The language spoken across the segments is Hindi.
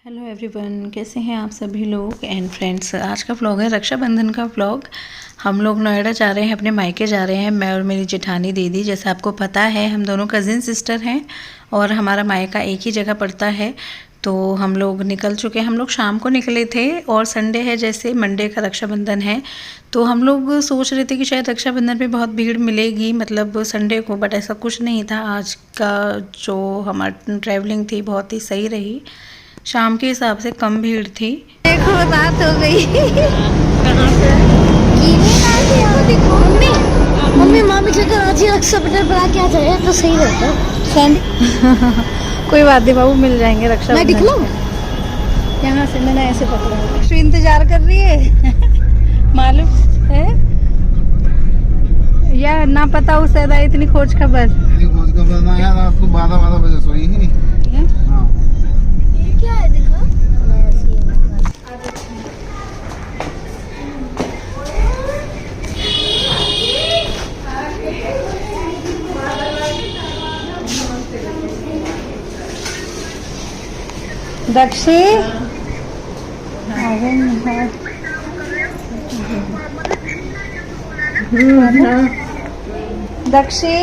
हेलो एवरीवन, कैसे हैं आप सभी लोग एंड फ्रेंड्स। आज का व्लॉग है रक्षाबंधन का व्लॉग। हम लोग नोएडा जा रहे हैं, अपने मायके जा रहे हैं, मैं और मेरी जेठानी दीदी। जैसे आपको पता है हम दोनों कज़िन सिस्टर हैं और हमारा मायका एक ही जगह पड़ता है। तो हम लोग निकल चुके हैं। हम लोग शाम को निकले थे और संडे है, जैसे मंडे का रक्षाबंधन है। तो हम लोग सोच रहे थे कि शायद रक्षाबंधन पे बहुत भीड़ मिलेगी, मतलब संडे को, बट ऐसा कुछ नहीं था। आज का जो हमारी ट्रैवलिंग थी बहुत ही सही रही। शाम के हिसाब से कम भीड़ थी। देखो रात हो गई। कहाँ से? देखो मम्मी मम्मी माँ भी चलकर आज ही रक्षाबंधन बना के आ जाए तो सही रहता। कोई बात नहीं बाबू, मिल जाएंगे रक्षा। मैं दिखलाऊं? यहाँ से मैंने ऐसे पकड़ा। इंतजार कर रही है मालूम है या ना पता उसे इतनी खोज खबर ना यार, आपको 12 बजे सोई ही नहीं। हाँ। क्या है देखो। दक्षी दक्षी,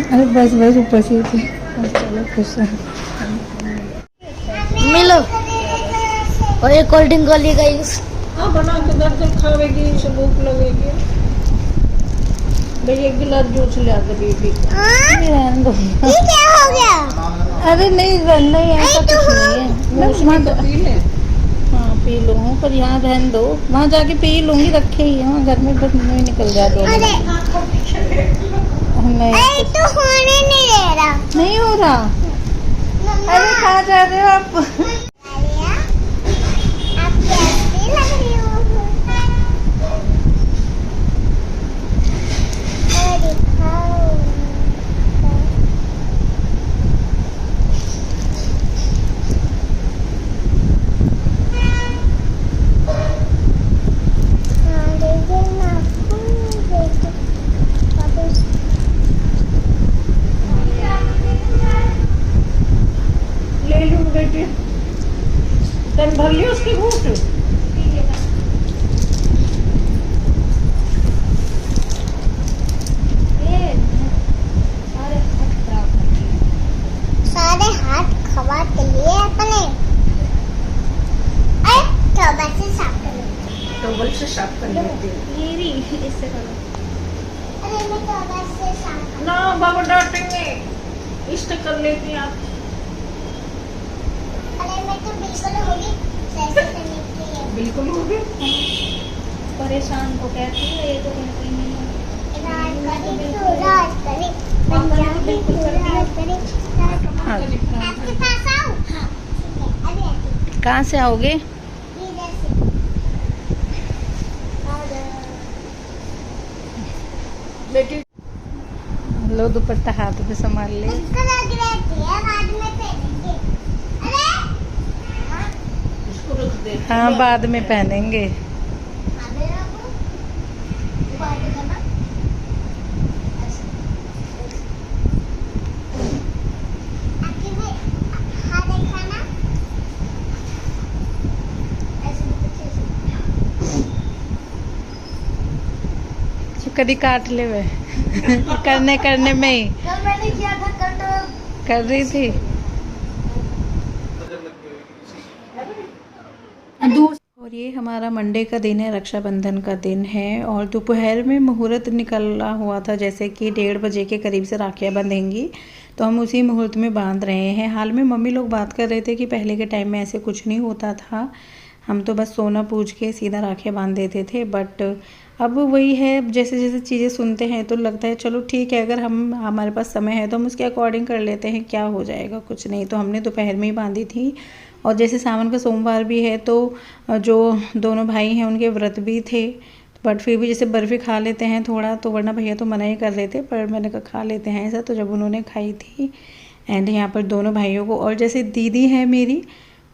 अरे बस बस ऊपर से चलो खुश मिलो और एक कोल्ड ड्रिंक वाली गाइस। हाँ बना के दर्द खावेगी, से भूख लगेगी। भाई एक गिलास जूस ले आते बेबी। ये क्या हो गया? अरे नहीं नहीं, ऐसा कुछ नहीं है। तो पी ले। हाँ पी लूँ, पर यहाँ रहने दो, वहाँ जाके पी लूँगी, रखे ही हैं घर में, बस नहीं निकल जा दो। नहीं तो होने नहीं दे रहा। नहीं हो रहा। अरे कहाँ जा रहे हो आप? आप कैसी लग रही हो? ले लूँ बेटी, तन भर लियो उसकी घूट। सारे हाथ खवा के लिए अपने टॉवल से साफ कर लेते। टॉवल से साफ कर लेते हैं। ये भी इससे करो। अरे मैं टॉवल से साफ ना बाबा डांटेंगे, इष्ट कर लेती हैं आप। अरे मैं तो बिल्कुल होगी ऐसे करने के लिए। बिल्कुल हो गए। परेशान को कहती है ये तो बिल्कुल नहीं है। राज करे पंजाबी राज करे। आपके पास आओ। हाँ ठीक है, अभी आती कहाँ से आओगे? हूँ। इधर से बेटी लो, दुपट्टा हाथ में संभाल ले। इसको लग रहती है, बाद में पहनेंगे। अरे हाँ, इसको रख दे। हाँ बाद में पहनेंगे। अबे रखो। बात करना। आखिर में हाथ दिखाना। ऐसे पीछे से। कभी काट ले वे करने में ही कल मैंने किया था, कल तो कर रही थी। और ये हमारा मंडे का दिन है, रक्षाबंधन का दिन है। और दोपहर में मुहूर्त निकला हुआ था, जैसे कि 1:30 बजे के करीब से राखियाँ बंधेंगी, तो हम उसी मुहूर्त में बांध रहे हैं। हाल में मम्मी लोग बात कर रहे थे कि पहले के टाइम में ऐसे कुछ नहीं होता था, हम तो बस सोना पूज के सीधा राखियाँ बांध देते थे। बट अब वही है, जैसे जैसे चीज़ें सुनते हैं तो लगता है चलो ठीक है, अगर हमारे पास समय है तो हम उसके अकॉर्डिंग कर लेते हैं, क्या हो जाएगा, कुछ नहीं। तो हमने दोपहर में ही बांधी थी। और जैसे सावन का सोमवार भी है तो जो दोनों भाई हैं उनके व्रत भी थे, बट फिर भी जैसे बर्फ़ी खा लेते हैं थोड़ा, तो वरना भैया तो मना ही कर लेते, पर मैंने कहा खा लेते हैं ऐसा, तो जब उन्होंने खाई थी। एंड यहाँ पर दोनों भाइयों को, और जैसे दीदी है मेरी,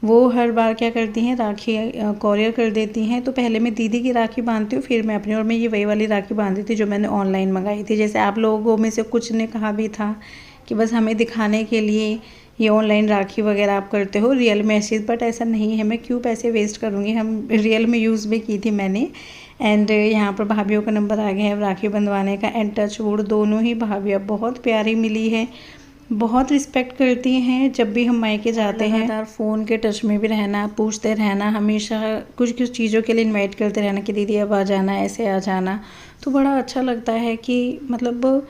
वो हर बार क्या करती हैं, राखी कॉरियर कर देती हैं। तो पहले मैं दीदी की राखी बांधती हूँ, फिर मैं अपनी, और मैं ये वही वाली राखी बांधी थी जो मैंने ऑनलाइन मंगाई थी। जैसे आप लोगों में से कुछ ने कहा भी था कि बस हमें दिखाने के लिए ये ऑनलाइन राखी वगैरह आप करते हो रियल में ऐसी, बट ऐसा नहीं है, मैं क्यों पैसे वेस्ट करूँगी, हम रियल में यूज़ भी की थी मैंने। एंड यहाँ पर भाभीियों का नंबर आ गया है राखी बंधवाने का। एंड टच वुड दोनों ही भाभियाँ बहुत प्यारी मिली है, बहुत रिस्पेक्ट करती हैं। जब भी हम मायके जाते हैं लगातार फ़ोन के टच में भी रहना, पूछते रहना, हमेशा कुछ कुछ चीज़ों के लिए इनवाइट करते रहना कि दीदी अब आ जाना, ऐसे आ जाना। तो बड़ा अच्छा लगता है कि मतलब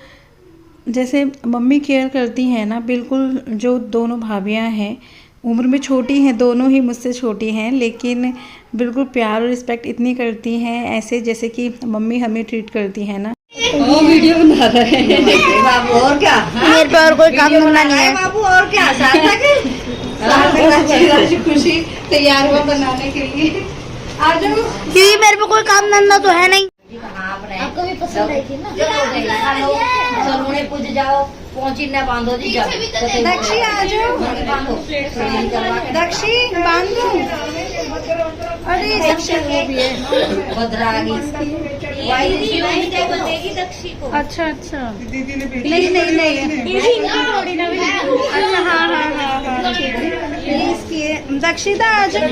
जैसे मम्मी केयर करती हैं ना, बिल्कुल। जो दोनों भाभियाँ हैं उम्र में छोटी हैं, दोनों ही मुझसे छोटी हैं, लेकिन बिल्कुल प्यार और रिस्पेक्ट इतनी करती हैं, ऐसे जैसे कि मम्मी हमें ट्रीट करती हैं ना। वो वीडियो बना रहे हैं बाबू, और क्या मेरे पे और कोई काम करना नहीं है बाबू, और क्या खुशी तैयार हुआ बनाने के लिए। आ जाओ, क्योंकि मेरे पे कोई काम धंधा तो है नहीं। आपको भी पसंद आई थी ना। सलूने पूज जाओ, पहुंची न बांधो जी, जाओ दक्षी आ जाओ, दक्षी बांधो। अरे दक्षी वो भी है, भद्रा आ गई। अच्छा अच्छा, नहीं नहीं नहीं, अच्छा हाँ हाँ हाँ हाँ ठीक है, इसकी दक्षिता आ जाओ।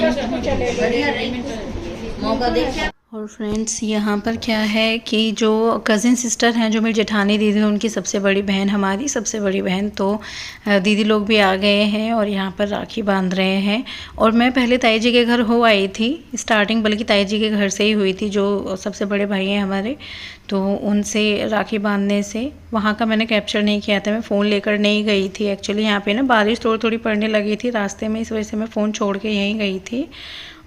मौका देख। और फ्रेंड्स यहाँ पर क्या है कि जो कज़िन सिस्टर हैं, जो मेरी जेठानी दीदी है, उनकी सबसे बड़ी बहन, हमारी सबसे बड़ी बहन, तो दीदी लोग भी आ गए हैं और यहाँ पर राखी बांध रहे हैं। और मैं पहले ताई जी के घर हो आई थी स्टार्टिंग, बल्कि ताई जी के घर से ही हुई थी, जो सबसे बड़े भाई हैं हमारे, तो उनसे राखी बांधने से। वहाँ का मैंने कैप्चर नहीं किया था, मैं फ़ोन लेकर नहीं गई थी एक्चुअली। यहाँ पे ना बारिश थोड़ी थोड़ी पड़ने लगी थी रास्ते में, इस वजह से मैं फ़ोन छोड़ के यहीं गई थी।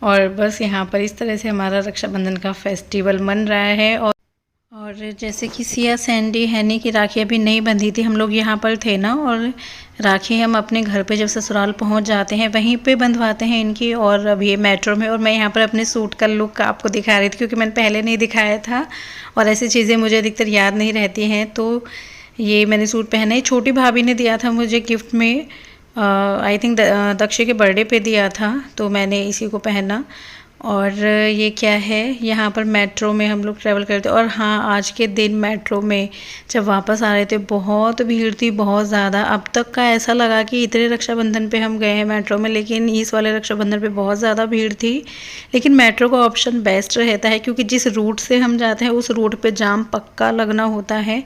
और बस यहाँ पर इस तरह से हमारा रक्षाबंधन का फेस्टिवल मन रहा है। और जैसे कि सिया, सैंडी, हैनी की राखी अभी नहीं बंधी थी, हम लोग यहाँ पर थे ना, और राखी हम अपने घर पे जब ससुराल पहुँच जाते हैं वहीं पे बंधवाते हैं इनकी। और अभी मेट्रो में, और मैं यहाँ पर अपने सूट का लुक आपको दिखा रही थी क्योंकि मैंने पहले नहीं दिखाया था और ऐसी चीज़ें मुझे अधिकतर याद नहीं रहती हैं। तो ये मैंने सूट पहना है, छोटी भाभी ने दिया था मुझे गिफ्ट में, आई थिंक दक्षी के बर्थडे पे दिया था, तो मैंने इसी को पहना। और ये क्या है, यहाँ पर मेट्रो में हम लोग ट्रैवल करते। और हाँ, आज के दिन मेट्रो में जब वापस आ रहे थे बहुत भीड़ थी, बहुत ज़्यादा। अब तक का ऐसा लगा कि इतने रक्षाबंधन पे हम गए हैं मेट्रो में, लेकिन इस वाले रक्षाबंधन पे बहुत ज़्यादा भीड़ थी। लेकिन मेट्रो का ऑप्शन बेस्ट रहता है क्योंकि जिस रूट से हम जाते हैं उस रूट पे जाम पक्का लगना होता है।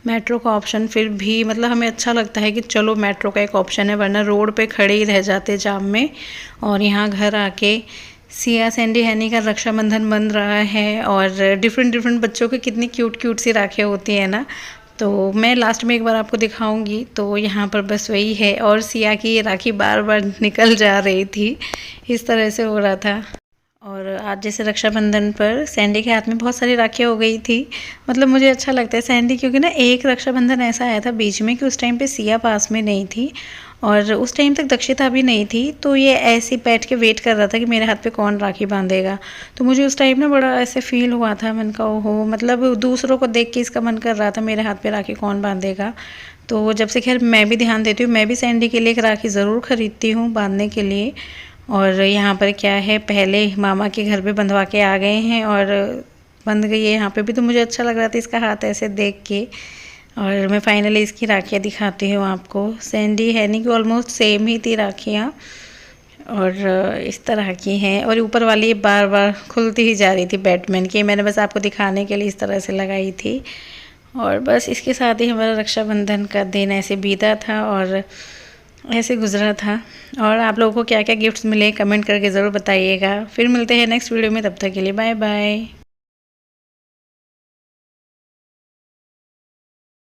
मेट्रो का ऑप्शन फिर भी मतलब हमें अच्छा लगता है कि चलो मेट्रो का एक ऑप्शन है, वरना रोड पे खड़े ही रह जाते जाम में। और यहाँ घर आके सिया, सैंडी, हैनी का रक्षाबंधन बन रहा है। और डिफरेंट बच्चों के कितनी क्यूट क्यूट सी राखियाँ होती हैं ना, तो मैं लास्ट में एक बार आपको दिखाऊंगी। तो यहाँ पर बस वही है। और सिया की ये राखी बार बार निकल जा रही थी, इस तरह से हो रहा था। और आज जैसे रक्षाबंधन पर सैंडी के हाथ में बहुत सारी राखियाँ हो गई थी। मतलब मुझे अच्छा लगता है सैंडी, क्योंकि ना एक रक्षाबंधन ऐसा आया था बीच में कि उस टाइम पे सिया पास में नहीं थी और उस टाइम तक दक्षिता भी नहीं थी, तो ये ऐसे बैठ के वेट कर रहा था कि मेरे हाथ पे कौन राखी बांधेगा। तो मुझे उस टाइम ना बड़ा ऐसे फील हुआ था, मैंने कहा ओहो, मतलब दूसरों को देख के इसका मन कर रहा था मेरे हाथ पे राखी कौन बांधेगा। तो जब से खैर मैं भी ध्यान देती हूँ, मैं भी सैंडी के लिए एक राखी ज़रूर ख़रीदती हूँ बांधने के लिए। और यहाँ पर क्या है, पहले मामा के घर पे बंधवा के आ गए हैं और बंध गई है यहाँ पे भी, तो मुझे अच्छा लग रहा था इसका हाथ ऐसे देख के। और मैं फाइनली इसकी राखियाँ दिखाती हूँ आपको। सैंडी हैनी की ऑलमोस्ट सेम ही थी राखियाँ और इस तरह की हैं। और ऊपर वाली बार बार खुलती ही जा रही थी बैटमैन की, मैंने बस आपको दिखाने के लिए इस तरह से लगाई थी। और बस इसके साथ ही हमारा रक्षाबंधन का दिन ऐसे बीता था और ऐसे गुजरा था। और आप लोगों को क्या क्या गिफ्ट्स मिले कमेंट करके ज़रूर बताइएगा। फिर मिलते हैं नेक्स्ट वीडियो में, तब तक के लिए बाय बाय।